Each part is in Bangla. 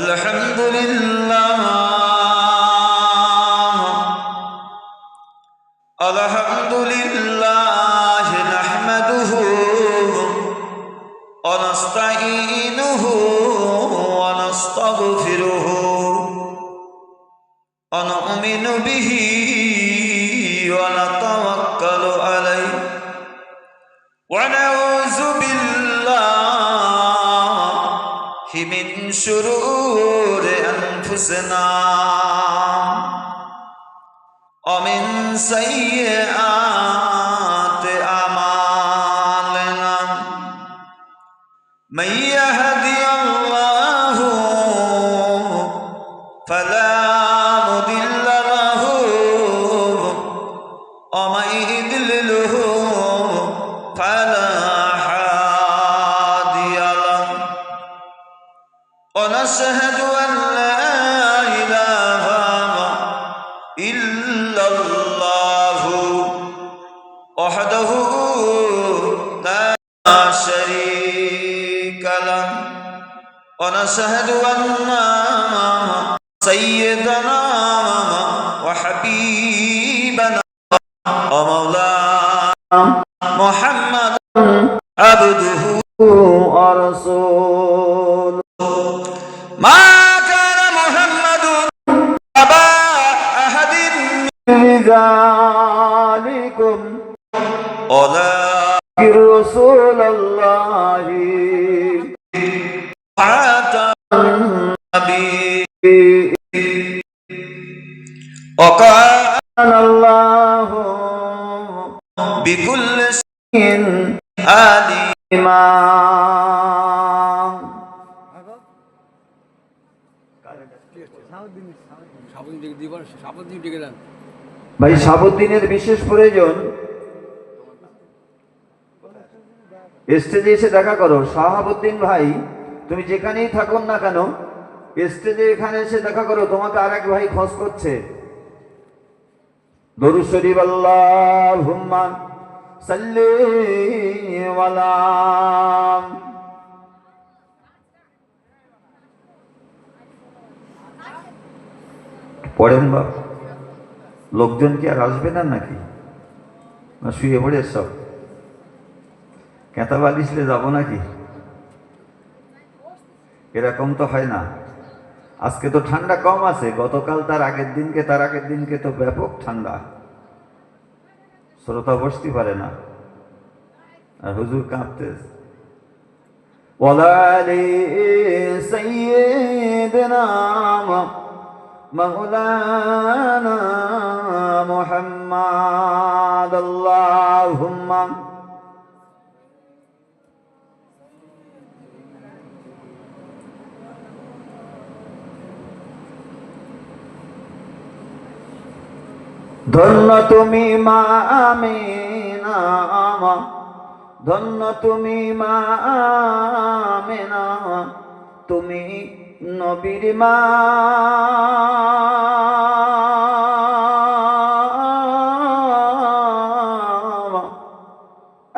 আলহামদুলিল্লাহ আলহামদুলিল্লাহ নাহমাদুহু ওয়া নাস্তাঈনুহু ওয়া নাস্তাগফিরুহু ওয়া নু'মিনু বিহি ওয়া নাতাওয়াক্কালু আলাইহি ওয়া নাউযু বিল্লাহি মিন শুরুরি আনফুসিনা ومن سيئات أعمالنا من يهدي الله فلا مضل له ومن يضلله فلا هادي له ونشهد أن لا إله إلا الله وحده لا شريك له ونشهد أن سيدنا وحبيبنا ومولانا محمد عبده ورسوله ما كان محمد أبا أحد من رجالكم ولكن رسول الله خاتم النبيين وكان الله بكل شيء عليما ভাই সাবুদ্দিনের বিশেষ প্রয়োজন। স্টেজে এসে দেখা করো। শাহাবুদ্দিন ভাই তুমি যেখানেই থাকো না কেন স্টেজে এখানে এসে দেখা করো, তোমাকে আরেক ভাই খোঁজ করছে। দরুদ শরীফ আল্লাহুম্মা সাল্লি আলা পড়েন বাপ। লোকজন কি আর আসবে না নাকি? না শুয়ে পড়ে সব কেঁতা বালিশলে যাবো নাকি? এরকম তো হয় না। আজকে তো ঠান্ডা কম আছে, গতকাল তার আগের দিনকে তো ব্যাপক ঠান্ডা, শ্রোতা বসতে পারে না, আর হুজুর কাঁপতে। ওয়ালালি সাইয়্যিদিনা মাওলানা মুহাম্মদ আল্লাহুম্মা ধন্য তুমি মা আমিনা, ধন্য তুমি মা আমিনা, তুমি নবীর মা।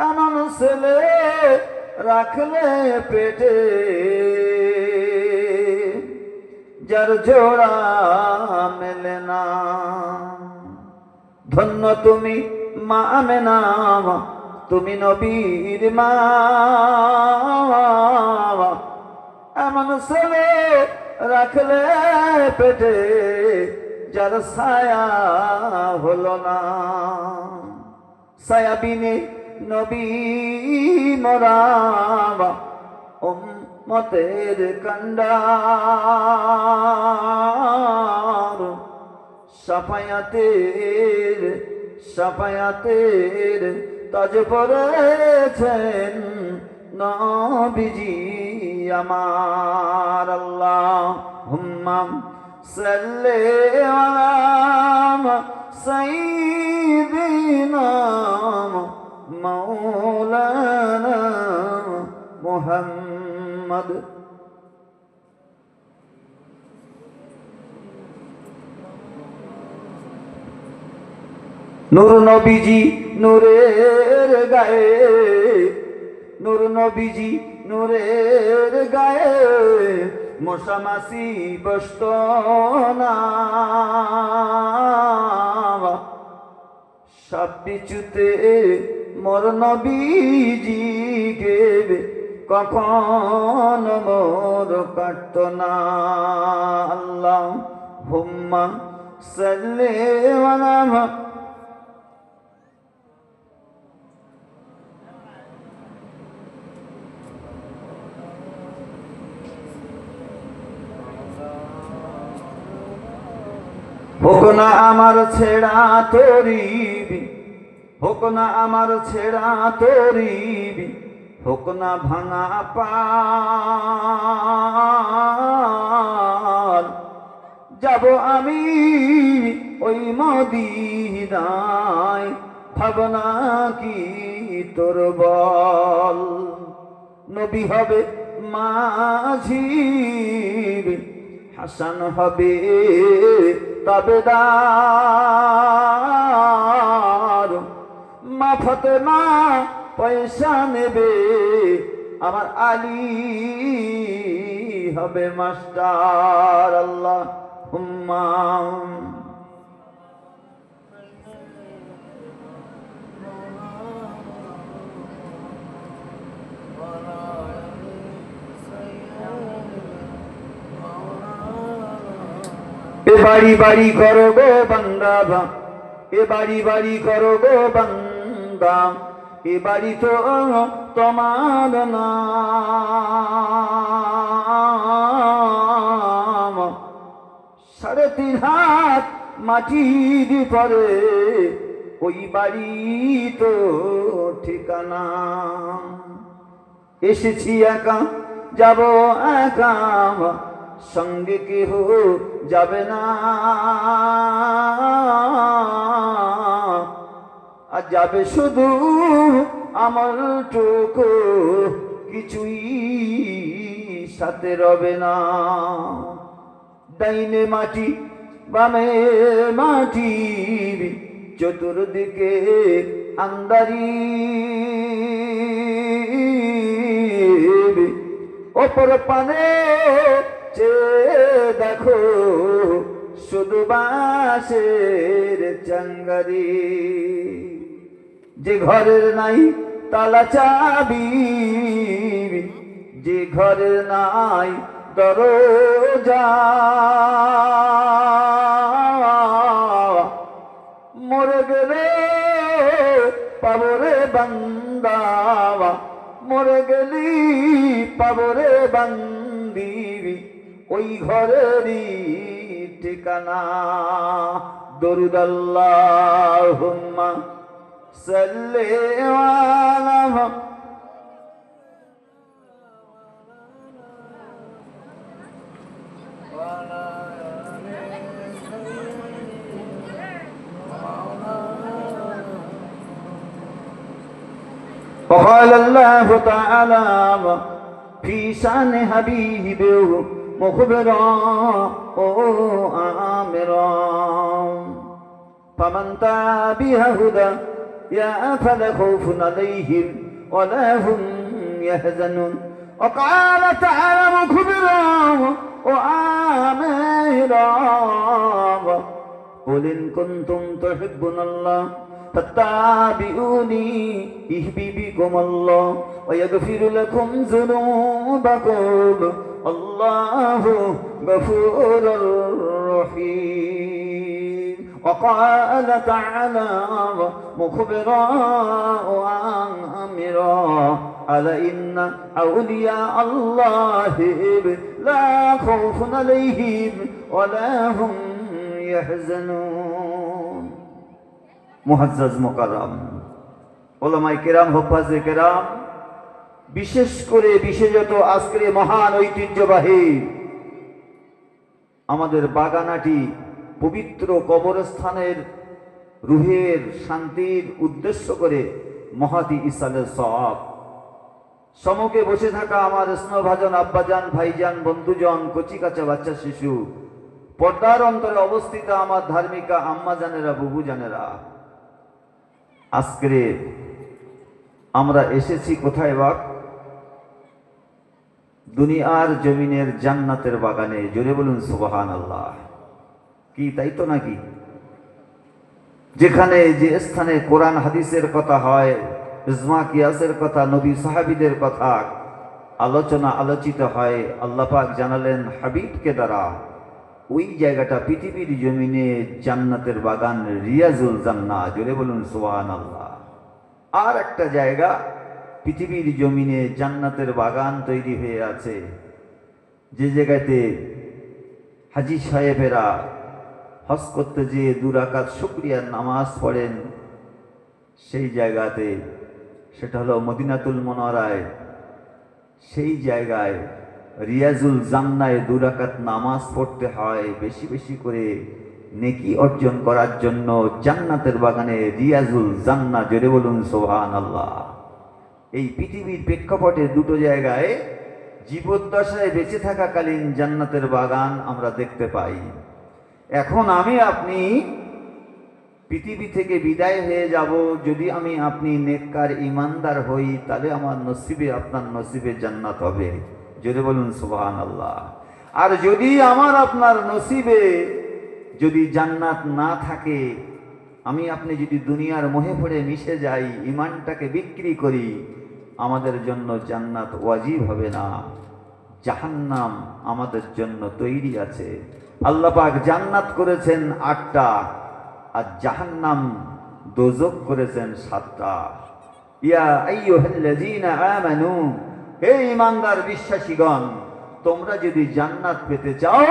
এমন ছেলে রাখলে পেটে যার জোড়া মেলে না। ধন্য তুমি মা আমেনা, তুমি নবীর মা। এমন ছেলে রাখলে পেটে যার ছায়া হলো না। ছায়া বিনে নবী মোরা উম্মতের কান্ডার। সাফায়াতের তাজ পড়েছেন নবীজি আমার। আল্লাহুম্মা সাল্লি আলা সাইয়্যিদিনা মাওলানা মুহাম্মদ। নূর নবীজি নূরের গায়ে, নূর নবীজি নূরের গায়ে মশামাছি বসত না, সব পিছুতে মোর নবীজিকে কখন মোর কাটত না। আল্লাহ হুম্মা সাল্লি আলা হোক না আমার ছেড়া তরিবি, হোক না আমার ছেড়া তরিবি, হোক না ভাঙা পাল, যাব আমি ওই মদিনায়, ভাবনা কি তোর বল। নবী হবে মাঝি, হাসান হবে তাবেদার, মা ফাতেমা পয়সা নেবে, আমার আলী হবে মাস্টার। আল্লাহ হুম্মা এ বাড়ি বাড়ি করো গো বান্দা, এ বাড়ি বাড়ি করো গো বান্দা, এ বাড়ি তো তোমার নাম। 3.5 হাত মাটির পরে ওই বাড়ি তো ঠিকানা। এসেছি একা যাব একা, সঙ্গে কেহ যাবে না, আর যাবে শুধু আমার টুকু, কিছুই সাথে রবে না। ডাইনে মাটি বামে মাটি, চতুর্দিকে আন্দারি, ওপর পানে চেয়ে দেখো শুধু বাঁশের চাঙ্গারি। যে ঘরের নাই তালা চাবি, যে ঘরের নাই দরজা, মরে গেলে পাবরে বান্দা, মরে গেলি পাবরে বান্দিবি, ওই ঘরেরই ঠিকানা। দরুদ আল্লাহুম্মা সাল্লি আলা وقال الله تعالى في شان حبيبه مخبرا وآمرا، فمن تبع هدى يا فلا خوف عليهم ولا هم يحزنون. وقال تعالى مخبرا وآمرا، قل إن كنتم تحبون الله فاتبعوني يحببكم الله ويغفر لكم ذنوبكم الله غفور رحيم. وقال تعالى مخبرا وآمرا ألا إن أولياء الله لا خوف عليهم ولا هم يحزنون. মুআজ্জাজ মুকাররম উলামায়ে কেরাম, হুফাজে কেরাম, বিশেষ করে বিশেষত আজকের মহান ঐতিহ্যবাহী আমাদের বাগানাটি পবিত্র কবরস্থানের রুহের শান্তির উদ্দেশ্য করে মহাতি ইসালের সওয়াব। সমুখে বসে থাকা আমার স্নেহভাজন আব্বাজান, ভাইজান, বন্ধুজন, কচিকাচা বাচ্চা শিশু, পর্দার অন্তরে অবস্থিত আমার ধার্মিকা আম্মা জানেরা, বুবু জানেরা, আজকে আমরা এসেছি কোথায় বাক? দুনিয়ার জমিনের জান্নাতের বাগানে। জোরে বলুন সুবহানাল্লাহ। কি তাই তো নাকি? যেখানে যে স্থানে কোরআন হাদিসের কথা হয়, ইজমা কিয়াসের কথা, নবী সাহাবীদের কথা আলোচিত হয়, আল্লাহ পাক জানালেন হাবিবকে দ্বারা ওই জায়গাটা পৃথিবীর জমিনে জান্নাতের বাগান, রিয়াজুল জান্নাহ। জোরে বলুন সুবহানাল্লাহ। আর একটা জায়গা পৃথিবীর জমিনে জান্নাতের বাগান তৈরি হয়ে আছে, যে জায়গাতে হাজী সাহেবেরা হজ করতে যেয়ে 2 রাকাত শুকরিয়ার নামাজ পড়েন, সেই জায়গাতে, সেটা হলো মদিনাতুল মুনাওয়ারায়। সেই জায়গায় রিয়াজুল জান্নায় 2 রাকাত নামাজ পড়তে হয় বেশি বেশি করে নেকি অর্জন করার জন্য। জান্নাতের বাগানে রিয়াজুল জান্নাহ। জোরে বলুন সুবহানাল্লাহ। এই পৃথিবীর প্রেক্ষাপটে দুটো জায়গায় জীবদ্দশায় বেঁচে থাকাকালীন জান্নাতের বাগান আমরা দেখতে পাই। এখন আমি আপনি পৃথিবী থেকে বিদায় হয়ে যাব, যদি আমি আপনি নেককার ইমানদার হই, তাহলে আমার নসিবে, আপনার নসিবে জান্নাত হবে। জোরে বলুন সুবহানাল্লাহ। আর যদি আমার আপনার নসিবে যদি জান্নাত না থাকে, আমি আপনি যদি দুনিয়ার মোহে পড়ে মিশে যাই, ইমানটাকে বিক্রি করি, আমাদের জন্য জান্নাত ওয়াজিব হবে না, জাহান্নাম আমাদের জন্য তৈরি আছে। আল্লাহ পাক জান্নাত করেছেন 8টা, আর জাহান্নাম দোজখ করেছেন 7টা। ইয়া আইয়ুহাল্লাযীনা আমানু, হে ঈমানদার বিশ্বাসীগণ, তোমরা যদি জান্নাত পেতে চাও,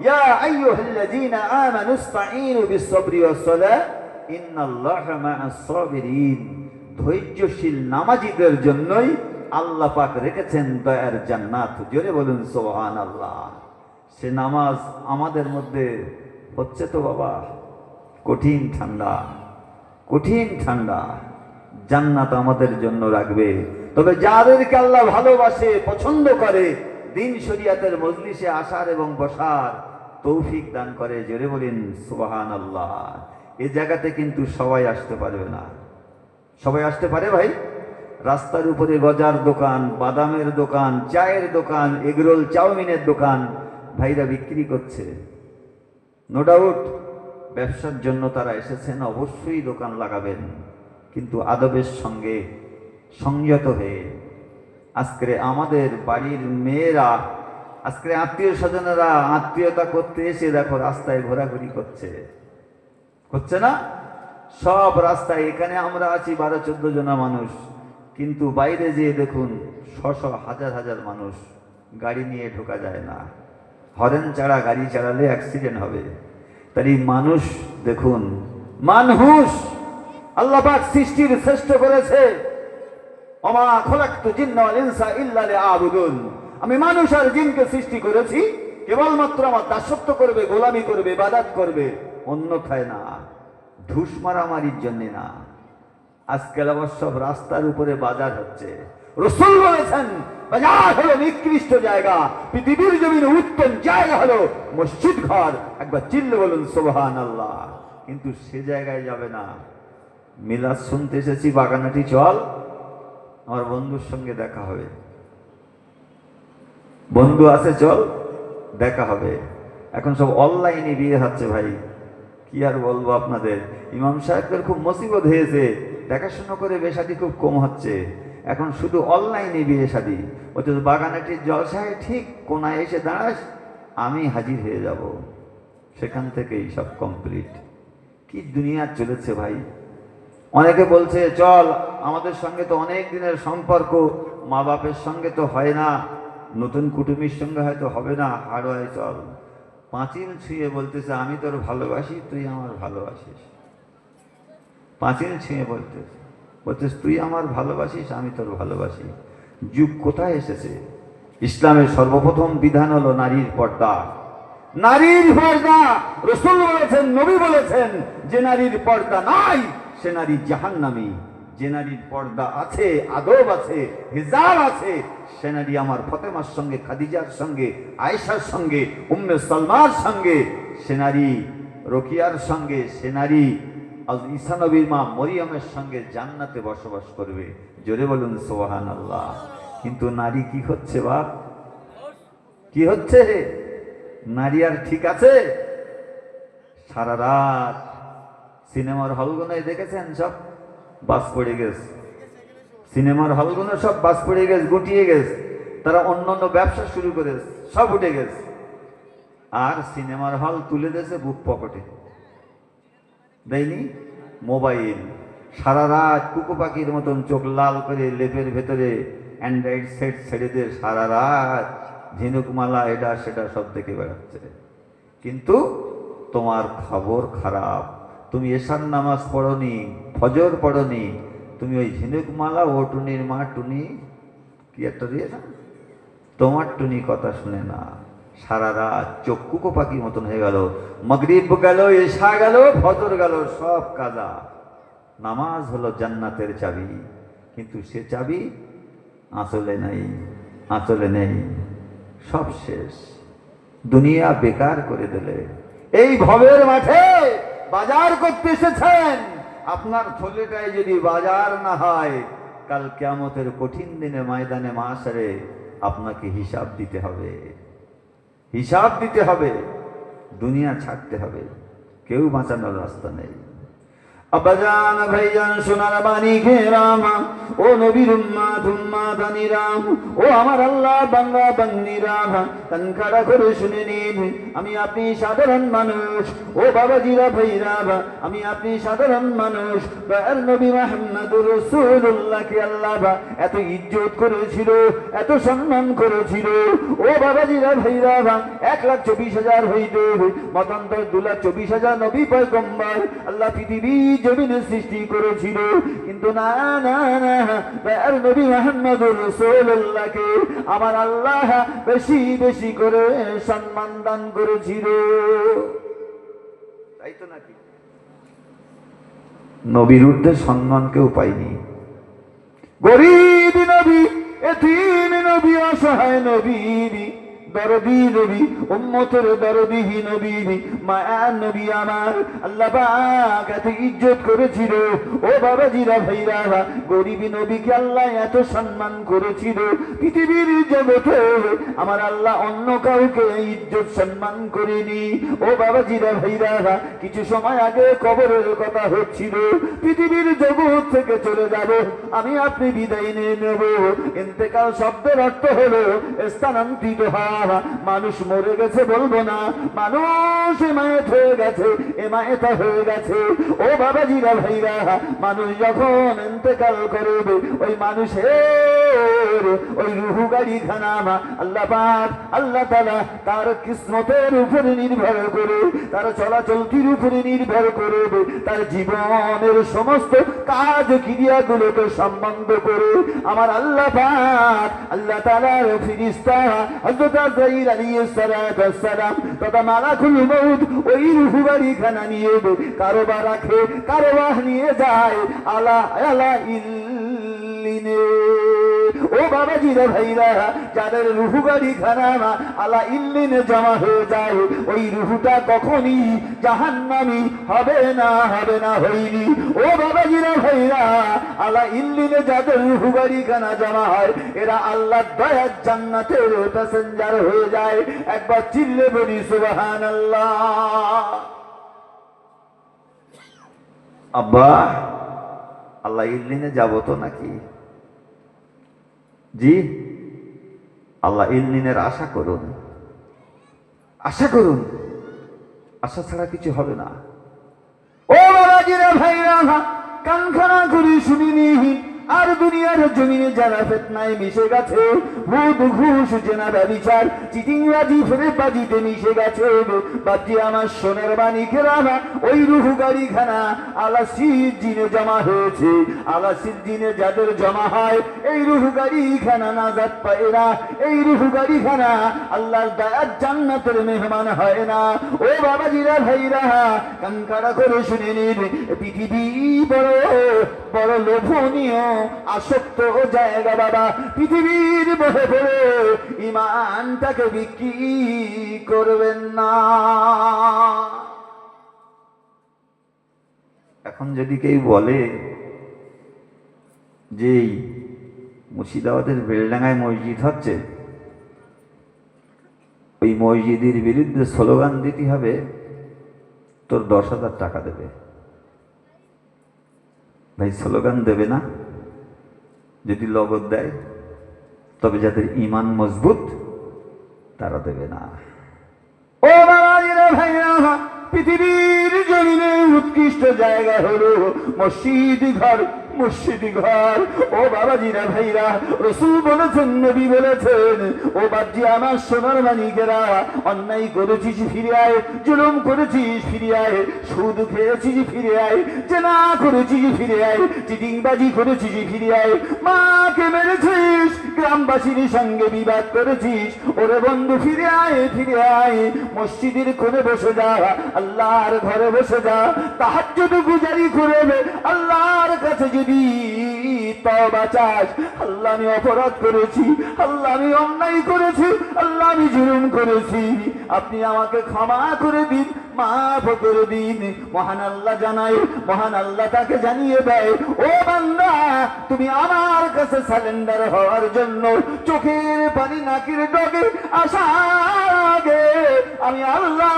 ইয়া আইয়ুহাল্লাযীনা আমানু ইসতাঈনু বিস-সাবরি ওয়াস-সালাহ ইন্নাল্লাহা মা'আস সাবিরিন। ধৈর্যশীল নামাজীদের জন্যই আল্লাহ পাক রেখেছেন দয়ার জান্নাত। জোরে বলুন সুবহানাল্লাহ। সে নামাজ আমাদের মধ্যে হচ্ছে তো বাবা, কঠিন ঠান্ডা, কঠিন ঠান্ডা। জান্নাত আমাদের জন্য রাখবে। তবে যাদেরকে আল্লাহ ভালোবাসে, পছন্দ করে, দিন শরিয়াতের মজলিসে আসার এবং বসার তৌফিক দান করে। জোরে বলেন সুবহানাল্লাহ। এই জায়গাতে কিন্তু সবাই আসতে পারবে না। সবাই আসতে পারে ভাই? রাস্তার উপরে গজার দোকান, বাদামের দোকান, চায়ের দোকান, এগরোল চাউমিনের দোকান ভাইরা বিক্রি করছে। নো ডাউট ব্যবসার জন্য তারা এসেছেন, অবশ্যই দোকান লাগাবেন, কিন্তু আদবের সঙ্গে সংযত হয়ে। আজকে আমাদের বাড়ির মেয়েরা, আজকে আত্মীয় স্বজনেরা আত্মীয়তা করতে এসে দেখো রাস্তায় ঘোরাঘুরি করছে, হচ্ছে না? সব রাস্তায়, এখানে আমরা আছি 12-14 জনা মানুষ, কিন্তু বাইরে যেয়ে দেখুন শত হাজার হাজার মানুষ। গাড়ি নিয়ে ঢোকা যায় না, হরেন ছাড়া গাড়ি চালালে অ্যাক্সিডেন্ট হবে। তাই মানুষ দেখুন, মানুষ আল্লাহ পাক সৃষ্টির শ্রেষ্ঠ করেছে। ওমা খলাকতু জিন্না ওয়াল ইনসা ইল্লা লিআবুদুন। আমি মানুষ আর জিনকে সৃষ্টি করেছি কেবলমাত্র আমার দাসত্ব করবে, গোলামি করবে, ইবাদত করবে, অন্যথায় না। ঢুস মারামারির জন্য না। আজকাল অবশ্য রাস্তার উপরে বাজার হচ্ছে। রাসূল বলেছেন বাজার হলো নিকৃষ্ট জায়গা, পৃথিবীর জমিনে উত্তম জায়গা হলো মসজিদ ঘর। একবার চিল্লে বলুন সুবহানাল্লাহ। কিন্তু সে জায়গায় যাবে না। মিলাদ শুনতে এসেছি বাগানাটি, চল আমার বন্ধুর সঙ্গে দেখা হবে। বন্ধু আছে, চল দেখা হবে। এখন সব অনলাইনে বিয়ে হচ্ছে ভাই, কি আর বলবো আপনাদের। ইমাম সাহেবদের খুব মুসিবত হয়েছে, দেখাশোনা করে বিয়ে শাদী খুব কম হচ্ছে। এখন শুধু অনলাইনে বিয়ে শাদী। অথচ বাগানাটির জলসায় ঠিক কোনায় এসে দাঁড়াস, আমি হাজির হয়ে যাব, সেখান থেকেই সব কমপ্লিট। কি দুনিয়া চলেছে ভাই। অনেকে বলছে চল, আমাদের সঙ্গে তো অনেক দিনের সম্পর্ক, মা বাপের সঙ্গে তো হয় না, নতুন কুটুমির সঙ্গে হয়তো হবে না, হাড়োয়ায় চল। পাঁচিল ছুঁয়ে বলতেছে আমি তোর ভালোবাসি, তুই আমার ভালোবাসিস। পাঁচিল ছুঁয়ে বলতেছে তুই আমার ভালোবাসিস, আমি তোর ভালোবাসি। যুগ কোথায় এসেছে? ইসলামের সর্বপ্রথম বিধান হলো নারীর পর্দা। নারীর পর্দা। রাসূল বলেছেন, নবী বলেছেন, যে নারীর পর্দা নাই সে নারী জাহান্নামী। যে নারীর পর্দা আছে, আদব আছে, হিজাব আছে, সে নারী আমার ফাতেমার সঙ্গে, খাদিজার সঙ্গে, আয়েশার সঙ্গে, উম্মে সালমার সঙ্গে, সে নারী রকিয়ার সঙ্গে, সে নারী ঈসা নবীর মা মরিয়মের সঙ্গে জান্নাতে বসবাস করবে। জোরে বলুন সুবহানাল্লাহ। কিন্তু নারী কি হচ্ছে বাপ? কি হচ্ছে? নারী আর ঠিক আছে? সারা রাত সিনেমার হলগুলো দেখেছেন, সব বাস পড়ে গেছে। সিনেমার হলগুলো সব বাস পড়ে গেছে, গুটিয়ে গেছে। তারা অন্যান্য ব্যবসা শুরু করেছে, সব উঠে গেছে। আর সিনেমার হল তুলে দিয়েছে বুক পকেটে, দেয়নি মোবাইল। সারা রাত কুকু পাখির মতন চোখ লাল করে লেপের ভেতরে অ্যান্ড্রয়েড সেট ছেড়ে দিয়ে সারা রাত ঝিনুকমালা এটা সেটা সব দেখে বেড়াচ্ছে। কিন্তু তোমার খবর খারাপ, তুমি এশার নামাজ পড়নি, ফজর পড়নি, তুমি ওই ঝিনুকমালা ও টুনির মা টুনি কি একটা দিয়ে না, তোমার টুনি কথা শুনে না। সারা রাত চোখ কুকো পাখির মতন হয়ে গেল। মাগরিব গেল, এশা গেল, ফজর গেল, সব কাজা। নামাজ হলো জান্নাতের চাবি, কিন্তু সে চাবি আঁচলে নাই, আঁচলে নেই, সব শেষ। দুনিয়া বেকার করে দিলে। এই ভবের মাঠে বাজার করতে এসেছেন, আপনার থলেটায় যদি বাজার না হয়, কাল কিয়ামতের কঠিন দিনে ময়দানে মাশরে আপনাকে হিসাব দিতে হবে, হিসাব দিতে হবে। দুনিয়া ছাড়তে হবে, কেউ বাঁচানোর রাস্তা নেই। আব্বাজান ভাইজান সোনার বাণী ঘেরাম, ও নবীর উম্মাত উম্মাতানিরাম, ও আমার আল্লাহ বাংলা বান্দিরাম, কান খাড়া করে শুনে নিন। আমি আপনি সাধারণ মানুষ, ও বাবাজিরা ভাইরা, আমি আপনি সাধারণ মানুষ। দয়াল নবী মুহাম্মদুর রাসূলুল্লাহকে আল্লাহ এত ইজ্জত করেছিল, এত সম্মান করেছিল। ও বাবাজিরা ভাইরা, 1,24,000 হইতে মতান্তর 2,24,000 নবী পয়গম্বর আল্লাহ পৃথিবী জমিনে সৃষ্টি করেছিল। কিন্তু না না না, আর নবী মুহাম্মদুর রাসূলুল্লাহকে আমার আল্লাহ বেশি বেশি করে সম্মান দান করেছিল, তাই তো নাকি? নবীর ঊর্ধ্বে সম্মান কেউ পায়নি। গরিব নবী, এতিম নবী, অসহায় নবী, দরদি নবী, উম্মতের দরদি নবী, মায়ার নবী আমার আল্লাহ পাক এত ইজ্জত করেছিল। ও বাবাজিরা ভাইরা, গরিব নবীকে আল্লাহ এত সম্মান করেছিল, পৃথিবীর জগতে আমার আল্লাহ অন্য কাউকে ইজ্জত সম্মান করেনি। ও বাবাজিরা ভাইরা, কিছু সময় আগে কবরের কথা হচ্ছিল, পৃথিবীর জগৎ থেকে চলে যাব, আমি আপনি বিদায় নিয়ে নেব। ইন্তেকাল শব্দের অর্থ হলো স্থানান্তরিত হওয়া। মানুষ মরে গেছে বলবো না, মানুষ এমায়েত হয়ে গেছে, এমায়েতা হয়ে গেছে। ও বাবাজিরা ভাইরা, মানুষ যখন ইন্তেকাল করবে, ওই মানুষের ওই রুহু গাড়ি খানা আল্লাহ পাক আল্লাহ তাআলা তার কিসমতের উপরে নির্ভর করে, তার চলাচলটির উপরে নির্ভর করবে, তার জীবনের সমস্ত কাজ ক্রিয়াগুলোকে সম্বন্ধ করে আমার আল্লাহ পাক আল্লাহ তাআলার ফেরেশতা হযরত আজরাইল আলাইহিস সালাম তথা মালাকুল মউত ওই রূহ বাড়িখানা নিয়ে কারোবা রাখে, কারোবা নিয়ে যায় আলা আলা ইল্লিনে। ও বাবাজিরা ভাইরা, যাদের রুহু গাড়িখানা আলা ইল্লিনে জমা হয়ে যায়, ওই রুহুটা কখনই জাহান্নামী হবে না, হবে না, হয়নি। ও বাবাজিরা ভাইরা, আলা ইল্লিনে যাদের রুহু গাড়িখানা জমা হয়, এরা আল্লাহর দয়ার জান্নাতের প্যাসেঞ্জার হয়ে যায়। একবার চিল্লে বলি সুবহানাল্লাহ। আব্বা, আল্লাহ ইল্লিনে যাবো তো নাকি? জি, আল্লাহ ইল্লিনের আশা করুন, আশা করুন, আশা ছাড়া কিছু হবে না। ও বাবাজিরা ভাইরা, কান খাড়া করে শুনিনি, আর দুনিয়ার জমিনে যারা ফিতনায় মিশে গেছে, ভূত ঘুষ জেনা ব্যভিচার চিটিংবাজি ফেরেবাজিতে মিশে গেছে, বাজি আমার সোনার বাণীকেরা, ওই রুহু গাড়িখানা আলা সিজ্জিনে জমা হয়েছে। আলা সিজ্জিনে যাদের জমা হয়, এই রুহু গাড়িখানা নাজাত পায় না, এই রুহু গাড়িখানা আল্লাহর দয়ার জান্নাতের মেহমান হয় না। ও বাবাজিরা ভাইরা, কান খাড়া করে শুনে নিন, পৃথিবী বড় বড় লোভনীয় আসক্ত জায়গা বাবা, পৃথিবীর বহে বহে ইমানটাকে বিক্রি করবেন না। এখন যদি কেউ বলে যে মুর্শিদাবাদের বেলডাঙ্গায় মসজিদ হচ্ছে, ওই মসজিদের বিরুদ্ধে স্লোগান দিতে হবে, তোর 10,000 টাকা দেবে। ভাই স্লোগান দেবে না, যদি লগত দেয় তবে যাদের ঈমান মজবুত তারা দেবে না। ও বাবাজিরা ভাইরা, পৃথিবীর জমিনে উৎকৃষ্ট জায়গা হলো মসজিদ ঘর, মসজিদ ঘর। ও বাবাজিরা ভাইরা, রাসূল বলেছেন, নবী বলেছেন, ও বাপজি আমার সোনার মানিকেরা, অন্যায় করেছিস ফিরে আয়, জুলুম করেছিস ফিরে আয়, সুদ খেয়েছিস ফিরে আয়, জেনা করেছিস ফিরে আয়, চিটিংবাজি করেছিস ফিরে আয়, মাকে মেরেছিস, গ্রামবাসীর সঙ্গে বিবাদ করেছিস, ওরে বন্ধু ফিরে আয়, ফিরে আয়, মসজিদের কোণে বসে যা, আল্লাহর ঘরে বসে যা, তাহাজ্জুদ গুজারি করে আল্লাহর কাছে যদি তওবা চাস, আল্লাহ আমি অপরাধ করেছি, আল্লাহ আমি অন্যায় করেছি, আল্লাহ আমি জুলুম করেছি, আপনি আমাকে ক্ষমা করে দিন, মাফ করে দিন। মহান আল্লাহ জানাই, মহান আল্লাহ তাকে জানিয়ে দেয়, ও বান্দা তুমি আমার কাছে সারেন্ডার হওয়ার জন্য চোখের পানি নাকের ডগে আসার আগে আমি আল্লাহ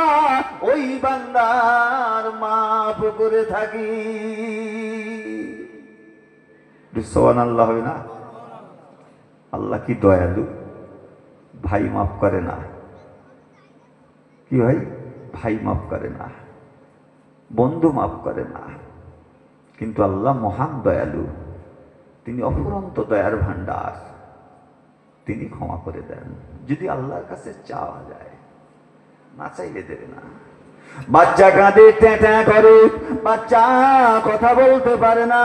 ওই বান্দার মাফ করে থাকি। সুবহানাল্লাহ হবে না? আল্লাহ কি দয়ালু, ভাই মাফ করে না। কি ভাই? ভাই মাফ করে না, বন্ধু মাফ করে না, কিন্তু আল্লাহ মহান দয়ালু, তিনি অফুরন্ত দয়ার ভান্ডার, তিনি ক্ষমা করে দেন যদি আল্লাহর কাছে চাওয়া যায়, না চাইলে দেবে না। বাচ্চা কাঁদে, ট্যাঁ করে, বাচ্চা কথা বলতে পারে না,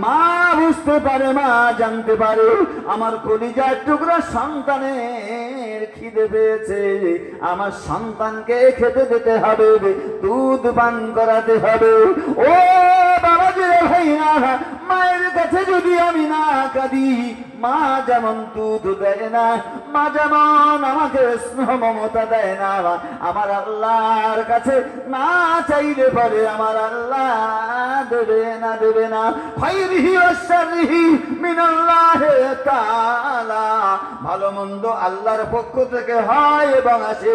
মা বুঝতে পারে, মা জানতে পারে আমার কলিজার টুকরা সন্তানের খিদে পেয়েছে, আমার সন্তানকে খেতে দিতে হবে, দুধ পান করাতে হবে। ও বাবাজি ভাইয়া, মায়ের কাছে যদি আমি না কাঁদি, মা যেমন দুধ দেয় না, মা যেমন আমাকে স্নেহ মমতা দেয় না, আমার আল্লাহর কাছে না চাইলে পরে আমার আল্লাহ দেবে না, দেবে না। খায়রিহি ওয়া শাররিহি মিনাল্লাহি তাআলা, ভালো মন্দ আল্লাহর পক্ষ থেকে হয় এবং আসে।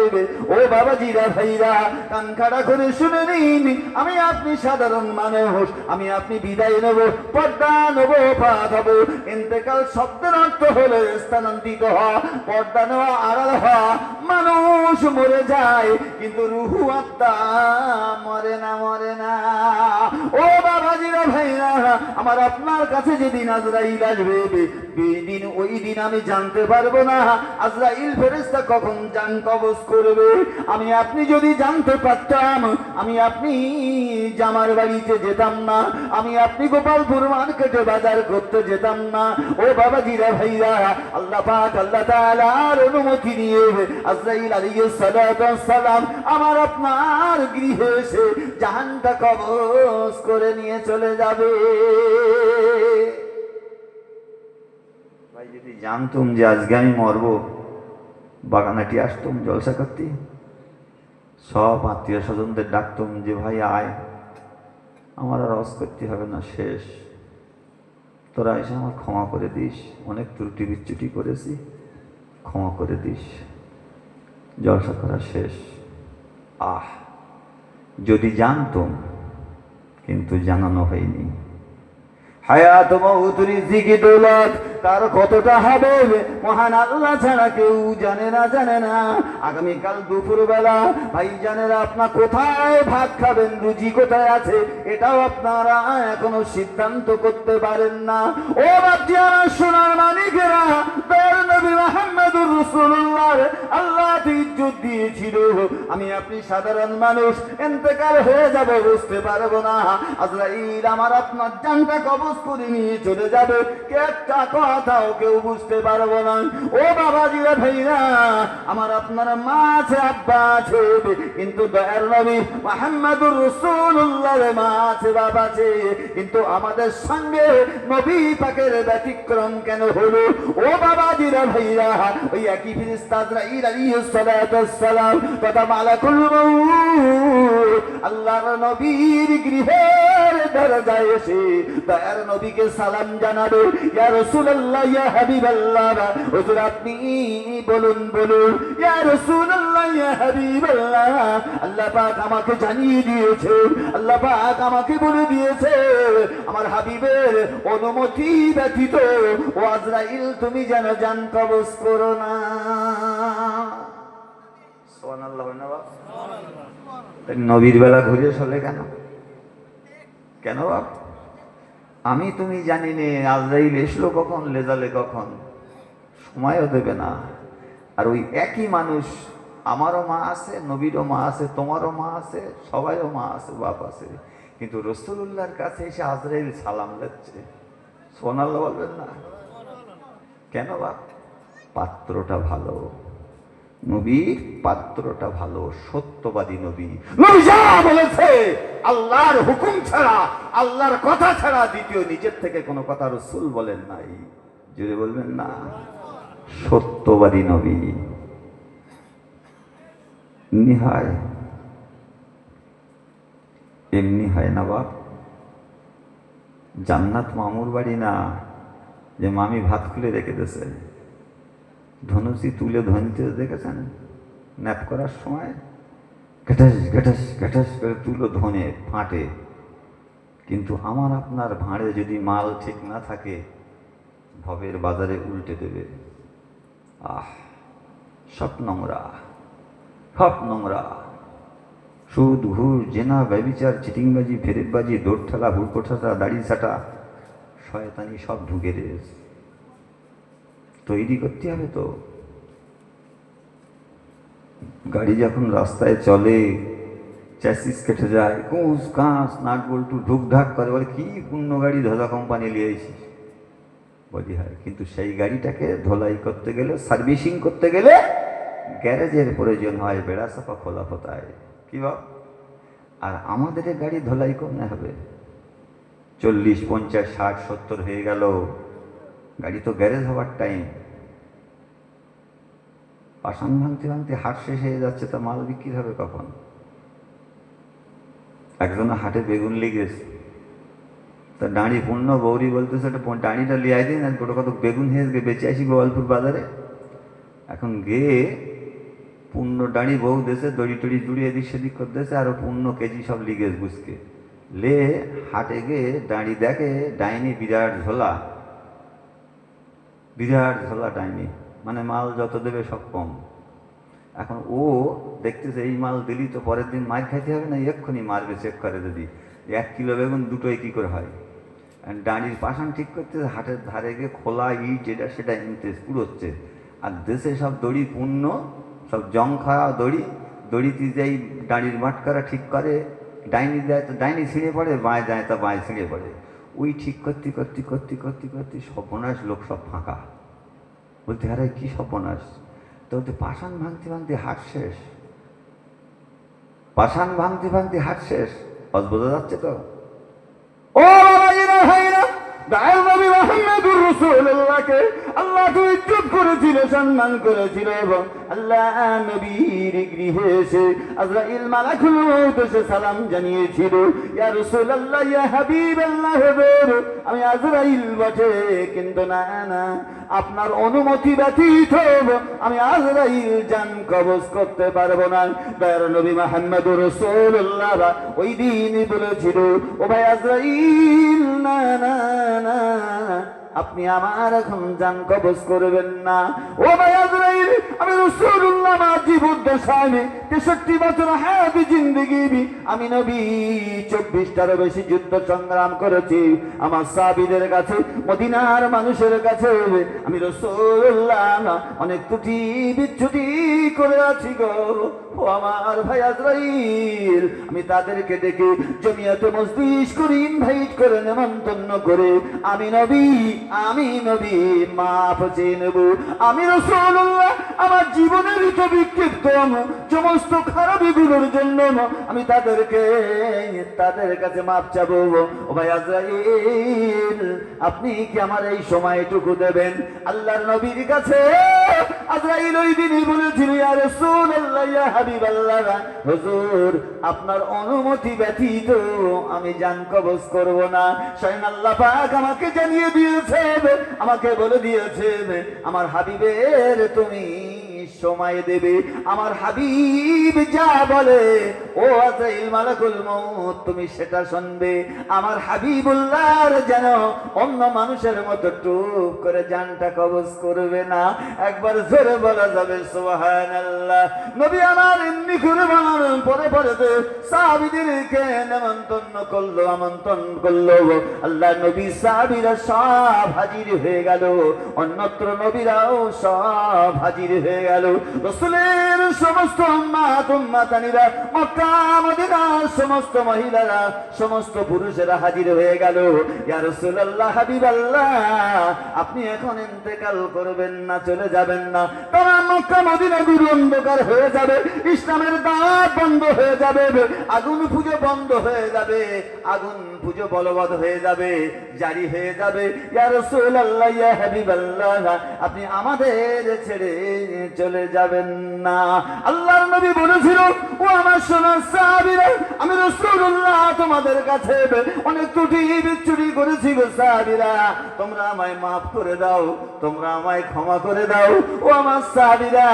ও বাবাজিরা ভাইরা, কান খাড়া করে শুনে নিন, আমি আপনি সাধারণ মানুষ, আমি আপনি বিদায় নেব, পর্দা নেব, পাঠ হব। ইন্তেকাল শব্দের অর্থ হলো স্থানান্তরিত হওয়া, পর্দা নেওয়া, আড়াল হওয়া। মানুষ মরে যায় কিন্তু রুহু আত্মা মরে না, মরে না। ও বাবাজিরা ভাইরা, আমার আপনার কাছে যেদিন আজরাইল আসবে, ওই দিন আমি জানতে পারবো না আজরাইল ফেরেশতা কখন জান কবজ করবে। আমি আপনি যদি জানতে পারতাম, আমি আপনি জামার বাড়িতে যেতাম না, আমি আপনি গোপালপুর মার্কেটে বাজার করতে যেতাম না। ও বাবাজিরা ভাইরা, আল্লাহ পাক আল্লাহ তাআলার অনুমতি নিয়ে আজরাইল আলাইহিস সালাতু ওয়াস সালাম আমার আপনার গৃহে এসে জাহানটা কবজ করে নিয়ে চলে যাবে। ভাই যদি জানতুম যে আজকে আমি মরবো, বাগানাটি আসতুম জলসা করতে, সব আত্মীয় স্বজনদের ডাকতুম যে ভাই আয়, আমার আর রস করতে হবে না, শেষ, তোরা এসে আমার ক্ষমা করে দিস, অনেক ত্রুটি বিচ্যুটি করেছি, ক্ষমা করে দিস, জলসা করা শেষ। আহ, যদি জানতুম, কিন্তু জানানো হয়নি। হায়াত মউত রিজিক দৌলত তার কতটা হবে মহান আল্লাহ ছাড়া কেউ জানে না, জানে না। আগামীকাল দুপুরবেলা ভাই জানেরা আপনার কোথায় ভাত খাবেন, রুজি কোথায় আছে, এটাও আপনারা এখনো সিদ্ধান্ত করতে পারেন না। ও বাপজি আমার সোনার মানিকেরা, দয়ার নবী মুহাম্মদুর রাসূলুল্লাহ আল্লাহ ইজ্জত দিয়েছিল, আমি আপনি সাধারণ মানুষ, ইন্তেকাল হয়ে যাবে, বুঝতে পারবো না, আজরাইল আমার আপনার জানটা কবজ করে নিয়ে চলে যাবে, একটা কথাও কেউ বুঝতে পারবো না। ও বাবাজিরা ভাইরা, আমার আপনার মা আছে, আব্বা আছে, কিন্তু দয়ার নবী মুহাম্মদুর রাসূলুল্লাহর মা আছে, বাবা আছে, কিন্তু আমাদের সঙ্গে নবী পাকের ব্যতিক্রম কেন হলো? ও বাবাজিরা ভাইরা, ওই একই ফেরেশতা আজরাইল আলাইহিস সালাতু ওয়াস সালাম তথা মালাকুল মউত আল্লাহর নবীর গৃহের দরজায় এসে দয়ার নবীকে সালাম জানাবে, ইয়া রাসূলুল্লাহ রাসূলুল্লাহ ইয়া হাবিবাল্লাহ, হুজুর আপনি বলুন বলুন ইয়া রাসূলুল্লাহ ইয়া হাবিবাল্লাহ, আল্লাহ পাক আমাকে জানিয়ে দিয়েছে, আল্লাহ পাক আমাকে বলে দিয়েছে আমার হাবিবের অনুমতি ব্যতীত ও আজরাইল তুমি যেন জান কবজ করো না। সুবহানাল্লাহ। নবীর বেলা ঘুরে চলে কেন? কেন বাপ? আমি তুমি জানি নে আজরাইল এসলো কখন, লেজালে কখন, সময়ও দেবে না। আর ওই একই মানুষ, আমারও মা আছে, নবীরও মা আছে, তোমারও মা আছে, সবাইও মা আছে, বাপ আছে, কিন্তু রাসূলুল্লাহর কাছে এসে আজরাইল সালাম দিচ্ছে। সুবহানাল্লাহ বলবেন না? কেন বাপ? পাত্রটা ভালো, নবীর পাত্রটা ভালো, সত্যবাদী নবী। নবী যা বলেছে আল্লাহর হুকুম ছাড়া, আল্লাহর কথা ছাড়া দ্বিতীয় নিজের থেকে কোনো কথা রাসূল বলেন নাই। যদি বলবেন না, সত্যবাদী নবী। এমনি হয়? এমনি হয় না বাপ। জান্নাত মামুর বাড়ি না যে মামি ভাত খুলে রেখে দিয়েছে। ধনুচি তুলে ধনতে দেখেছেন? ন্যাপ করার সময় ঘাটাস ঘাটাস ঘাটাস করে তুলো ধনে ফাটে, কিন্তু আমার আপনার ভাঁড়ে যদি মাল ঠিক না থাকে ভবের বাজারে উল্টে দেবে। আহ, সব নোংরা, সব নোংরা। সুদ, ঘুষ, জেনা, ব্যভিচার, চিটিংবাজি, ফেরেববাজি, দৌড় ঠেলা, হুড়কোঠাটা, দাড়ি ছাটা, শয়তানি সব ঢুকে রয়েছে। তৈরি করতে হবে তো। গাড়ি যখন রাস্তায় চলে, চ্যাসিস কেটে যায়, কুঁচ কাঁচ নাট বল্টু ঢুকঢাক করে, বলে কি পূর্ণ গাড়ি ধোলা কোম্পানি নিয়ে এসেছিস। বলি হয়, কিন্তু সেই গাড়িটাকে ধোলাই করতে গেলে, সার্ভিসিং করতে গেলে গ্যারেজের প্রয়োজন হয়, বেড়া চাপা খোলা পোতায়। কি বাপ? আর আমাদের গাড়ি ধোলাই করতে হবে 40, 50, 60, 70 হয়ে গেল, গাড়ি তো গ্যারেজ হওয়ার টাইম। পাষাণ ভাঙতে ভাঙতে হাট শেষ হয়ে যাচ্ছে, তা মাল বিক্রি হবে কখন? একজনের হাটে বেগুন লেগেছে, তা দাঁড়ি পূর্ণ বৌরি বলতেছে দাঁড়িটা লিয়াই দিন, আর গোটা কত বেগুন হয়ে বেঁচে আসি গোয়ালপুর বাজারে। এখন গিয়ে পূর্ণ দাঁড়ি বউ দেশে দড়ি টড়ি জুড়ি এদিক সেদিক করতেছে, আরো পূর্ণ কেজি সব লিগেছে বুঝকে লে হাটে গিয়ে দাঁড়ি দেখে ডাইনি বিরাট ঝোলা, বিরাট ঝোলা ডাইনি, মানে মাল যত দেবে সব কম। এখন ও দেখতেছে এই মাল দিলি তো পরের দিন মার খাইতে হবে না, এক্ষুনি মারবে চেক করে, যদি 1 কিলো বেগুন দুটোই কি করে হয়। দাঁড়ির পাশান ঠিক করতেছে, হাটের ধারে গিয়ে খোলা ইট যেটা সেটা নিতে পুরোচ্ছে, আর দেশে সব দড়ি পূর্ণ, সব জং খাওয়া দড়ি, দড়িতে যেই দাঁড়ির মাটকারা ঠিক করে, ডাইনি দেয় তো ডাইনি ছিঁড়ে পড়ে, বাঁয় দেয় তো বাঁয় ছিঁড়ে পড়ে। ওই ঠিক করতে করতে করতে করতে করতে সর্বনাশ, লোক সব ফাঁকা। বলতে আরে কি সর্বনাশ? তো বলতে পাষাণ ভাঙতে ভাঙতে হাট শেষ, পাষাণ ভাঙতে ভাঙতে হাট শেষ। অজ বোঝা যাচ্ছে তো? ও নবী মুহাম্মদুর রাসূলুল্লাহকে আল্লাহ তো ইজ্জত করেছিল, সম্মান করেছিল, এবং আল্লাহ নবীর গৃহে এসে আজরাইল মালাকুল মউত এসে সালাম জানিয়েছিল, ইয়া রাসূলুল্লাহ ইয়া হাবিবাল্লাহ, আমি আজরাইল বটে, কিন্তু না না, আপনার অনুমতি ব্যতীত আমি আজরাইল জান কবজ করতে পারবো না। দয়ার নবী মুহাম্মদুর রাসূলুল্লাহ ওই দিনই বলেছিল, ও ভাই আজরাইল, না না না, আপনি আমার এখন জান কবজ করবেন না। ও ভাই আজরাইল, আমি রাসূলুল্লাহ আমার জীবদ্দশায় 63 বছর হায়াতি জিন্দেগি আমি নবী 24টারও বেশি যুদ্ধ সংগ্রাম করেছি। আমার সাহাবীদের কাছে, মদিনার মানুষের কাছে আমি রাসূলুল্লাহ অনেক ত্রুটি বিচ্যুতি করে আছি গো। ও আমার ভাই আজরাইল, আমি তাদেরকে ডেকে জমিয়তে মজলিস করে ইনভাইট করে নেমন্তন্ন করে আমি নবী মাফ চেয়ে নেব। আমি রাসূলুল্লাহ আমার জীবনের তো বিক্ষিপ্ত সমস্ত খারাপিগুলোর জন্য আমি তাদের কাছে মাপ চাবো। ও ভাই আজরাইল, আপনি কি আমার এই সময়টুকু দেবেন? আল্লাহর নবীর কাছে আজরাইল ওই দিনই বলেছিল, ইয়া রাসূলুল্লাহ, ইয়া হাবিবাল্লাহ, হুজুর আপনার অনুমতি ব্যতীত আমি জান কবজ করব না। স্বয়ং আল্লাহ পাক আমাকে জানিয়ে দিয়েছেন, আমাকে বলে দিয়েছেন, আমার হাবিবের তুমি সময় দেবে। আমার হাবিব যা বলে ও আজরাইল মালাকুল মউত তুমি সেটা শুনবে। আমার হাবিবুল্লাহর যেন অন্য মানুষের মতো টুক করে জানটা কবজ করবে না। একবার জোরে বলা যাবে সুবহানাল্লাহ। নবী আমার এমনি করে বলার পরে পরে সাহাবীদেরকে আমন্ত্রণ করলো। আল্লাহ নবী সাহাবীরা সব হাজির হয়ে গেল, অন্যত্র নবীরাও সব হাজির হয়ে গেল। রাসূলের সমস্ত উম্মাতানিরা, মক্কা মদিনার সমস্ত মহিলারা, সমস্ত পুরুষেরা হাজির হয়ে গেল। ইয়া রাসূলুল্লাহ, হাবিবাল্লাহ, আপনি এখন ইন্তেকাল করবেন না, চলে যাবেন না। তারা মক্কা মদিনা গুরু অন্ধকার হয়ে যাবে, ইসলামের দাওয়াত বন্ধ হয়ে যাবে, আগুন পুজো বন্ধ হয়ে যাবে, আগুন পুজো বলবৎ হয়ে যাবে, জারি হয়ে যাবে। ইয়া রাসূলুল্লাহ, ইয়া হাবিবাল্লাহ, আপনি আমাদের ছেড়ে চলে যাবেন না। আল্লাহর নবী বলেছিল, ও আমার সোনার সাহাবীরা, আমি রাসূলুল্লাহ তোমাদের কাছে অনেক ত্রুটি বিচ্যুতি করেছি গো সাহাবীরা, তোমরা আমায় মাফ করে দাও, তোমরা আমায় ক্ষমা করে দাও ও আমার সাহাবীরা।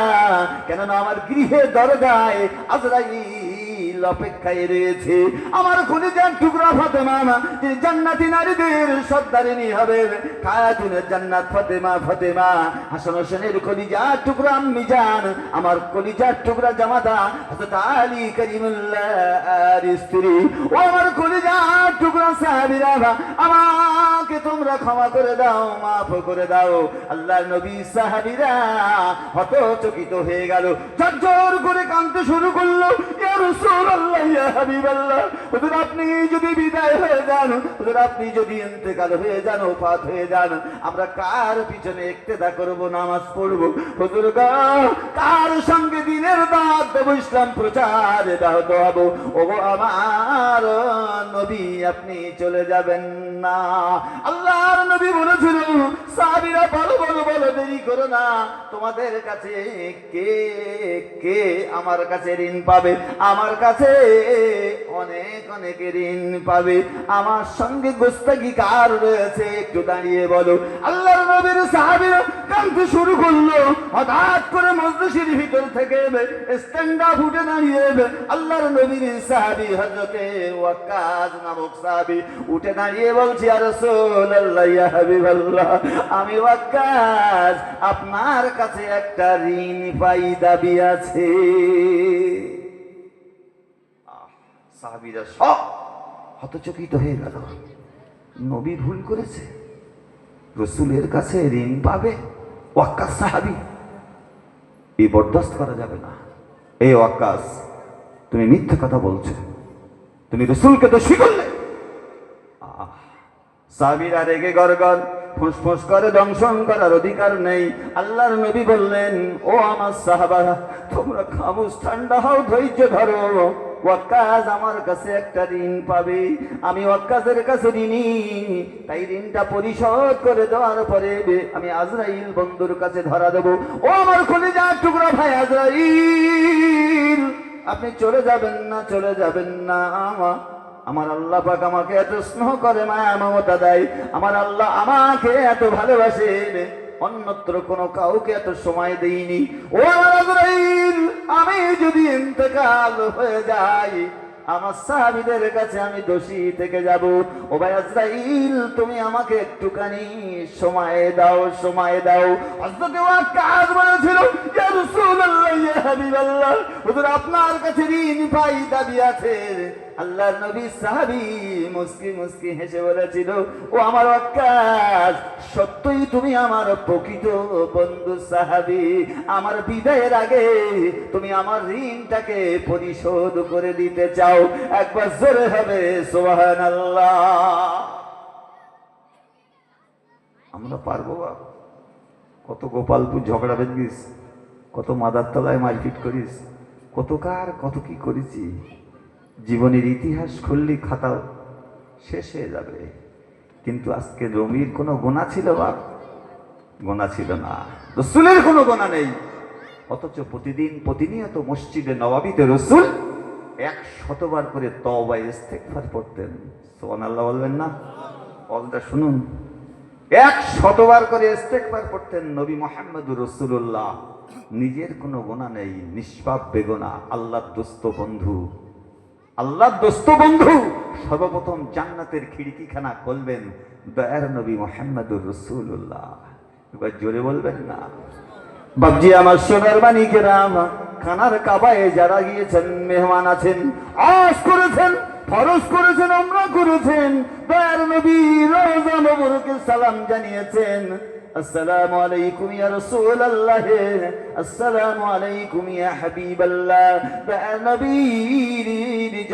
কেননা আমার গৃহের দরজায় আজরাইল অপেক্ষায় রয়েছে। আমার কলিজার টুকরা ফাতেমা, যিনি জান্নাতি নারীদের সর্দারিনী হবে, খাতুনের জান্নাত ফাতেমা হাসান হোসেনের কলিজার টুকরা আম্মি জান, আমার কলিজার টুকরা জামাতা হযরত আলী কারিমুল্লাহর স্ত্রী, ও আমার কলিজার টুকরা সাহাবীরা, আমাকে তোমরা ক্ষমা করে দাও, মাফ করে দাও। আল্লাহর নবী সাহাবীরা হতচকিত হয়ে গেল, ঝরঝর করে কাঁদতে শুরু করলো। ইয়া রাসূলুল্লাহ, ইয়া হাবিবাল্লাহ, হুজুর আপনি যদি বিদায় হয়ে যান, হুজুর আপনি যদি ইন্তেকাল হয়ে যান, ওফাত হয়ে যান, আমরা কার পিছনে ইক্তেদা করব, নামাজ পড়ব? হুজুর গো, কার সঙ্গে দিনের দাওয়াত দেব, ইসলাম প্রচারে ব্যাহত হব? ওগো আমার নবী, আপনি চলে যাবেন না। আল্লাহর নবী বলেছিল, সাহাবীরা বলো বলো বলো, দেরি করো না। তোমাদের কাছে কে কে আমার কাছে ঋণ পাবে? আমার কাছে অনেক অনেক ঋণ পাবে। আমার সঙ্গে গোস্তাকি কার রয়েছে? একটু দাঁড়িয়ে বলো। আল্লাহর নবীর সাহাবীরা কাঁদতে শুরু করলো। হঠাৎ করে মজলিসের ভিতর থেকে স্ট্যান্ড আপ উঠে দাঁড়িয়ে আল্লাহর নবীর সাহাবী হযরতে ওয়াক্কাস নামক সাহাবী উঠে দাঁড়িয়ে বলছে, ইয়া রাসূলুল্লাহ, ইয়া হাবিবাল্লাহ, আমি ওয়াক্কাস আপনার কাছে একটা ঋণ পাই, দাবি আছে। সাহাবীরা সব হতচকিত হয়ে গেল। নবী ভুল করেছে, রাসূলের কাছে ঋণ পাবে ওয়াক্কাস সাহাবী, এই বরদাস্ত করা যাবে না। এই ওয়াক্কাস, তুমি মিথ্যে কথা বলছো, তুমি রাসূলকে দোষী করলে। সাহাবীরা রেগে গড়গড়, ফুসফুস করে, দংশন করার অধিকার নেই। আল্লাহর নবী বললেন, ও আমার সাহাবারা, তোমরা খামোশ ঠান্ডা হও, ধৈর্য ধরো। ওয়াক্কাস আমার কাছে একটা ঋণ পাবে, আমি ওয়াক্কাসের কাছে ঋণী, তাই ঋণটা পরিশোধ করে দেওয়ার পরে আমি আজরাইল বন্ধুর কাছে ধরা দেব। ও আমার কলিজার টুকরা ভাই আজরাইল, আপনি চলে যাবেন না, চলে যাবেন না। আমার আল্লাহ পাক আমাকে এত স্নেহ করে, মায়া মমতা দেয়, আমার আল্লাহ আমাকে এত ভালোবাসে, অন্যত্র কোনো কাউকে এত সময় দেইনি। ও আজরাইল, আমি যদি ইন্তেকাল হয়ে যাই, আমার সাহাবীদের কাছে আমি দোষী থেকে যাব। ও ভাই আজরাইল, তুমি আমাকে একটুখানি সময় দাও, সময় দাও। হযরত ওয়াক্কাস বলেছিল, ইয়া রাসূলুল্লাহ, ইয়া হাবিবাল্লাহ, হুজুর আপনার কাছে ঋণ পাই, দাবি আছে। আল্লাহর নবী সাহাবী মুস্কি মুস্কি হেসে বলেছিল, ও আমার ওয়াক্কাস, সত্যই তুমি আমার প্রকৃত বন্ধু সাহাবী। আমার বিদায়ের আগে তুমি আমার ঋণটাকে পরিশোধ করে দিতে চাও? একবার জোরে হবে সুবহানাল্লাহ। আমরা পারবো? কত গোপালপুর ঝগড়া বেঁধে গেছে, কত মাদার তলায় মারপিট করিস, কত কার কত কি করেছি। জীবনের ইতিহাস খুললি খাতাও শেষ হয়ে যাবে। কিন্তু আজকে রমির কোনো গোনা ছিল বাপ? গোনা ছিল না, রসুলের কোনো গোনা নেই। অথচ প্রতিদিন প্রতিনিয়ত মসজিদে নবাবিতে রসুল 100বার করে তওবা ইস্তেগফার পড়তেন। সুবহানাল্লাহ বলবেন না? বলটা শুনুন, 100বার করে ইস্তেগফার পড়তেন নবী মুহাম্মদুর রাসূলুল্লাহ। নিজের কোনো গোনা নেই, নিষ্পাপ বেগুনা, আল্লাহর দোস্ত বন্ধু, আল্লাহর দোস্ত বন্ধু সর্বপ্রথম জান্নাতের খিড়কিখানা খুলবেন দয়ার নবী মুহাম্মদুর রাসূলুল্লাহ। এবার জোরে বলবেন না? বাবজি আমার সোনার মানিকেরাম, খানার কাবায় যারা গিয়েছেন, মেহমান আছেন, আজ করেছেন, ফরজ করেছেন, উমরা করেছেন, দয়ার নবী রওজা মুবারকে সালাম জানিয়েছেন। আসসালামু আলাইকুম ইয়া রাসূলুল্লাহ, আসসালামু আলাইকুম ইয়া হাবিবাল্লাহ। দয়ার নবী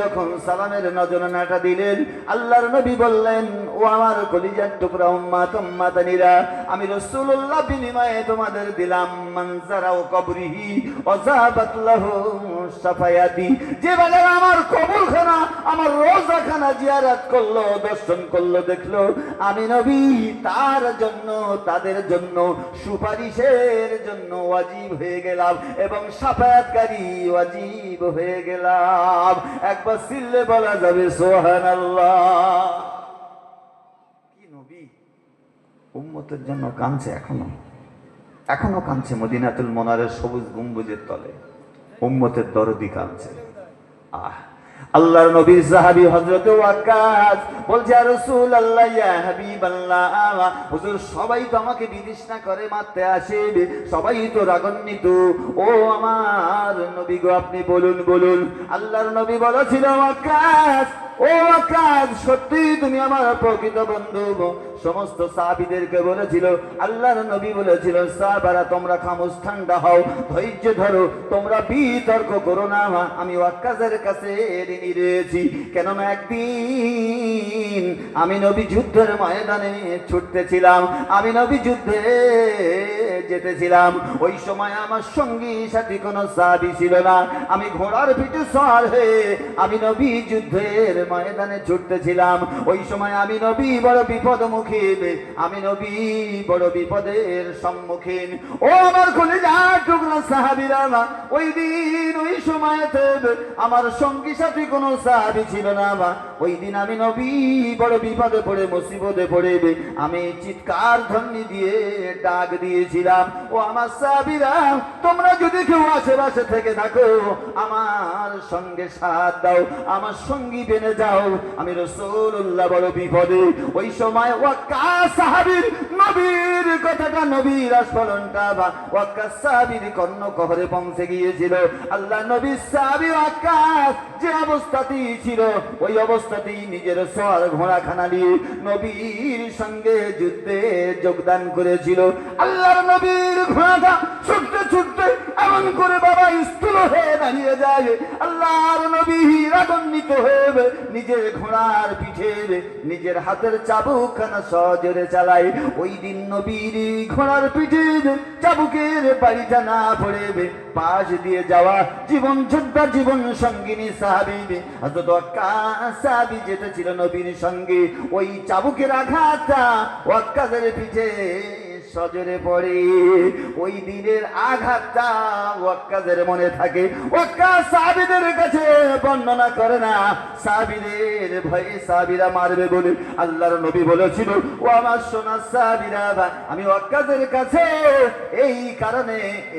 যখন সালামের নজরানাটা দিলেন, আল্লাহর নবী বললেন, ও আমার কলিজার টুকরা উম্মাত উম্মাতানিরা, আমি রাসূলুল্লাহ বিনিময়ে তোমাদের দিলাম মানজারাও কবরিহি ওয়াজাবাত লাহু শাফায়াতি। যে বলে আমার কবরখানা, আমার রওজাখানা জিয়ারত করলো, দর্শন করলো, দেখলো, আমি নবী তার জন্য, তাদের জন্য সুপারিশের জন্য ওয়াজিব হয়ে গেলাম এবং শাফায়াতকারী ওয়াজিব হয়ে গেলাম। একবার সিল্লে বলা যাবে সুবহানাল্লাহ। কি নবী উম্মতের জন্য কাঁদছে, এখনো কাঁদছে মদিনাতুল মুনাওয়ারার সবুজ গম্বুজের তলে, উম্মতের দরদি কাঁদছে। আল্লাহর নবী সাহাবী হযরত ওয়াক্কাস বলছে, ইয়া রাসূলুল্লাহ, ইয়া হাবিবাল্লাহ, হুজুর সবাই তো আমাকে বিতৃষ্ণা করে মারতে আসে, সবাই তো রাগান্বিত, ও আমার নবী গো আপনি বলুন বলুন। আল্লাহর নবী বলেছিল, ওয়াক্কাস, ও ওয়াক্কাস, সত্যি তুমি আমার প্রকৃত বন্ধু। সমস্ত সাহাবীদেরকে বলেছিল, আল্লাহর নবী বলেছিল, সাহাবারা তোমরা খামোশ ঠান্ডা হও, ধৈর্য ধরো, তোমরা বিতর্ক করো না, আমি ওয়াক্কাসের কাছে ঋণী রয়েছি। কেননা একদিন আমি নবী যুদ্ধের ময়দানে ছুটতেছিলাম, আমি নবী যুদ্ধে যেতেছিলাম, ওই সময় আমার সঙ্গী সাথী কোনো সাহাবী ছিল না, আমি ঘোড়ার পিঠে সওয়ার হয়ে আমি নবী যুদ্ধের ময়দানে ছুটতেছিলাম। ওই সময় আমি নবী বড় বিপদমুখী, আমি নবী বড় বিপদের সম্মুখীন। ও আমার কলিজার টুকরা সাহাবীরা, ওই দিন ওই সময়তে আমার সঙ্গী সাথী কোনো সাহাবী ছিল না। ওই দিন আমি নবী বড় বিপদে পড়ে, মুসিবতে পড়ে আমি চিৎকার ধ্বনি দিয়ে ডাক দিয়েছিলাম, ও আমার সাহাবীরা, তোমরা যদি কেউ আশেপাশে থেকে থাকো, আমার সঙ্গে সাথ দাও, আমার সঙ্গী বেনে যাও, আমি রাসূলুল্লাহ বড় বিপদে। ওই সময় ওয়াক্কাস সাহাবীর নবীর কথাটা, নবীর আস্ফলনটা ওয়াক্কাস সাহাবীর কর্ণকহরে পৌঁছে গিয়েছিল। আল্লাহ নবী সাহাবী ওয়াক্কাস যে অবস্থাতেই ছিল, ওই অবস্থাতেই নিজের সওয়ার ঘোড়াখানা নিয়ে নবীর সঙ্গে যুদ্ধে যোগদান করেছিল। আল্লাহর নবীর ঘোড়াটা ছুটতে ছুটতে এমন করে বাবা স্থূল হয়ে দাঁড়িয়ে যায়। আল্লাহর নবী রাগান্বিত হয়ে নিজের ঘোড়ার পিঠে নিজের হাতের চাবুকখানা সজোরে চালায়। ওই দিন নবীর ঘোড়ার পিঠে চাবুকের বাড়িটা না পড়ে পাশ দিয়ে যাওয়া জীবন যোদ্ধা, জীবন সঙ্গিনী সাহাবী হযরত ওয়াক্কাস সাহাবী যেতে ছিল নবীর সঙ্গে, ওই চাবুকের আঘাতটা ওয়াক্কাসের পিঠে সজোরে পড়ে। ওই দিনের আঘাতটা ওয়াক্কাসের মনে থাকে। ওয়াক্কাস সাহাবীদের কাছে বর্ণনা করে না, সাহাবীদের ভয়ে সাহাবীরা মারবে বলে আল্লাহর নবী বলেছিল, ও আমার সোনা সাহাবীরা, আমি ওয়াক্কাসের কাছে এই কারণে,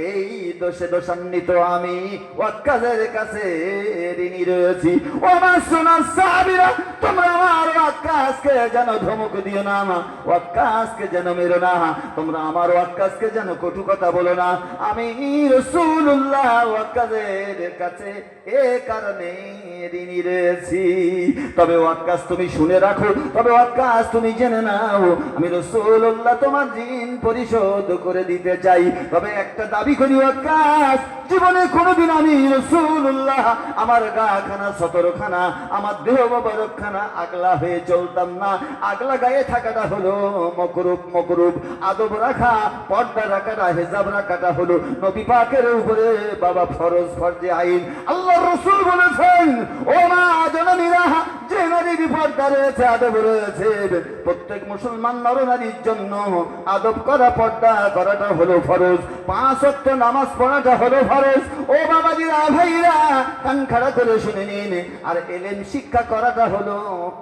এই দোষে দোষান্বিত আমি ওয়াক্কাসের কাছে ঋণী রয়েছি। ও আমার সোনা সাহাবীরা, তোমরা আমার ওয়াক্কাসকে যেন ধমক দিও না, ওয়াক্কাসকে যেন মেরো না, তোমরা আমার ওয়াক্কাসকে যেন কটু কথা বলো না। আমি রাসূলুল্লাহ ওয়াক্কাসের কাছে এ কারণে ঋণী রয়েছি। তবে ওয়াক্কাস তুমি শুনে রাখো, তবে ওয়াক্কাস তুমি জেনে নাও, আমি রাসূলুল্লাহ তোমার ঋণ পরিশোধ করে দিতে চাই। তবে একটা দাবি করি ওয়াক্কাস, জীবনে কোনোদিন আমি রাসূলুল্লাহ আমার গা খানা সতরখানা আমার দেহ মোবারকখানা আগলা হয়ে চলতাম না। আগলা গায়ে থাকাটা হলো মকরুব আদব রাখা, পর্দা রাখাটা, হিজাব রাখাটা হলো নবী পাকের উপরে বাবা ফরজে আইন। আল্লাহ রাসূল বলেছেন, ও মা জননীরা, যে নারীর পর্দা রয়েছে, আদব রয়েছে, প্রত্যেক মুসলমান নরনারীর জন্য আদব করা, পর্দা করাটা হলো ফরজ। 5 ওয়াক্ত নামাজ পড়াটা হলো ফরজ। ও বাবাজিরা, ভাইরা, কান খাড়া করে শুনে নিন। আর ইলম শিক্ষা করাটা হলো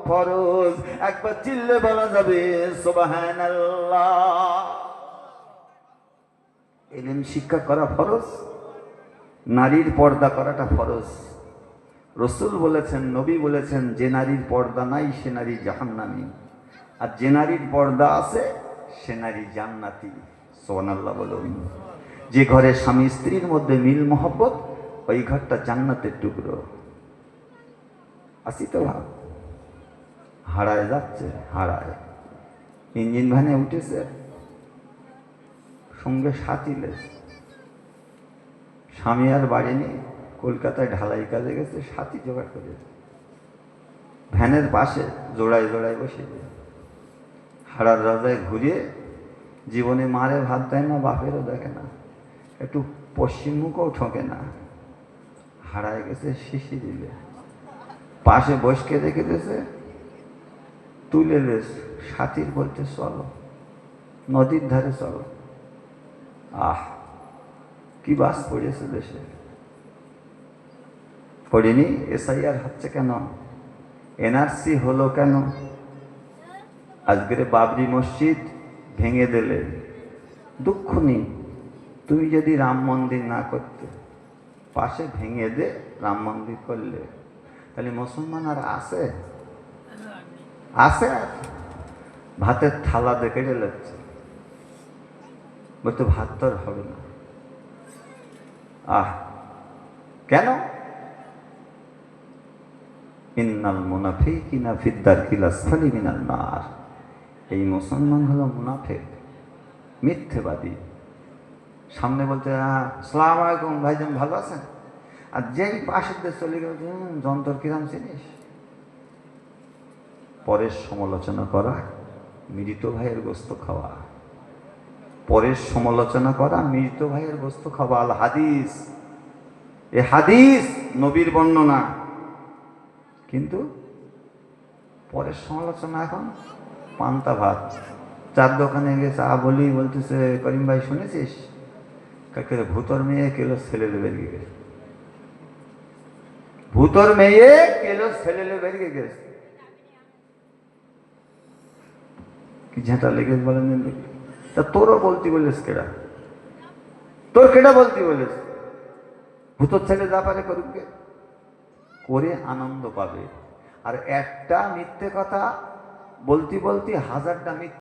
ফরজ। একবার চিল্লে বলা যাবে সুবহানাল্লাহ। ইলম শিক্ষা করা ফরজ, নারীর পর্দা করাটা ফরজ। রাসূল বলেছেন, নবী বলেছেন, যে নারীর পর্দা নাই সে নারী জাহান্নামী, আর যে নারীর পর্দা আছে সে নারী জান্নাতি। সুবহানাল্লাহ বলুন। যে ঘরে স্বামী স্ত্রীর মধ্যে মিল মহব্বত, ওই ঘরটা জান্নাতের টুকরো। আসি তো ভাব, হারায় যাচ্ছে, হারায়। ইঞ্জিন ভ্যানে উঠেছে, সঙ্গে সাথী লেস। স্বামী আর বাড়ি নেই, কলকাতায় ঢালাই কাজে গেছে, সাথী জোগাড় করে ভ্যানের পাশে জোড়ায় জোড়ায় বসে দিয়ে হাড়ার রাজায় ঘুরিয়ে, জীবনে মারে ভাত দেয় না, বাপেরও দেখে না, একটু পশ্চিমমুখও ঠকে না, হারায় গেছে শিশি দিলে, পাশে বসকে রেখে দিয়েছে, তুলে লেস, সাথীর বলতে চলো, নদীর ধারে চলো। আহ, কি বাস পড়েছে দেশে। পড়িনি? এসআইআর হচ্ছে কেন? এনআরসি হলো কেন? আজকের বাবরি মসজিদ ভেঙে দিলে দুঃখ নেই, তুমি যদি রাম মন্দির না করতে, পাশে ভেঙে দে, রাম মন্দির করলে, তাহলে মুসলমান আর আছে? আছে? ভাতের থালা দেখে যাচ্ছে, বলতে ভাত তো আর হবে না। আহ, কেন? ইন্নাল মুনাফিকিনা ফিদ দারকিল আসফালি মিনান নার। এই মুসলমান হলো মুনাফিক, মিথ্যেবাদী। সামনে বলতে আসসালামু আলাইকুম ভাইজান, ভালো আছেন? আর যেই পাশের দেশ চলে গেল, যন্তর কিরাম চিনিস? পরের সমালোচনা করা, মৃত ভাইয়ের গোস্ত খাওয়া। পরের সমালোচনা করা, মৃত ভাইয়ের গোস্ত খাওয়া। আল হাদিস, এ হাদিস নবীর বর্ণনা, কিন্তু পরের সমালোচনা এখন পান্তা ভাত। চার দোকানে গিয়ে চা বলি, বলতেছে করিম ভাই শুনেছিস, কাকে ভূতর মেয়ে কেলো ছেলে বেরিয়ে গেছে, ভূতর মেয়ে কেলো ছেলে বেরিয়ে গেছে। কি ঝাঁটা লেগে বলেন দেখি। তা তোরও বলতি বলিস কেডা? তোর কেডা বলতি বলিস? ভূতর ছেলে যা পারে করুক, করে আনন্দ পাবে। আর একটা মিথ্যে কথা বলতি 1000টা মিথ্যে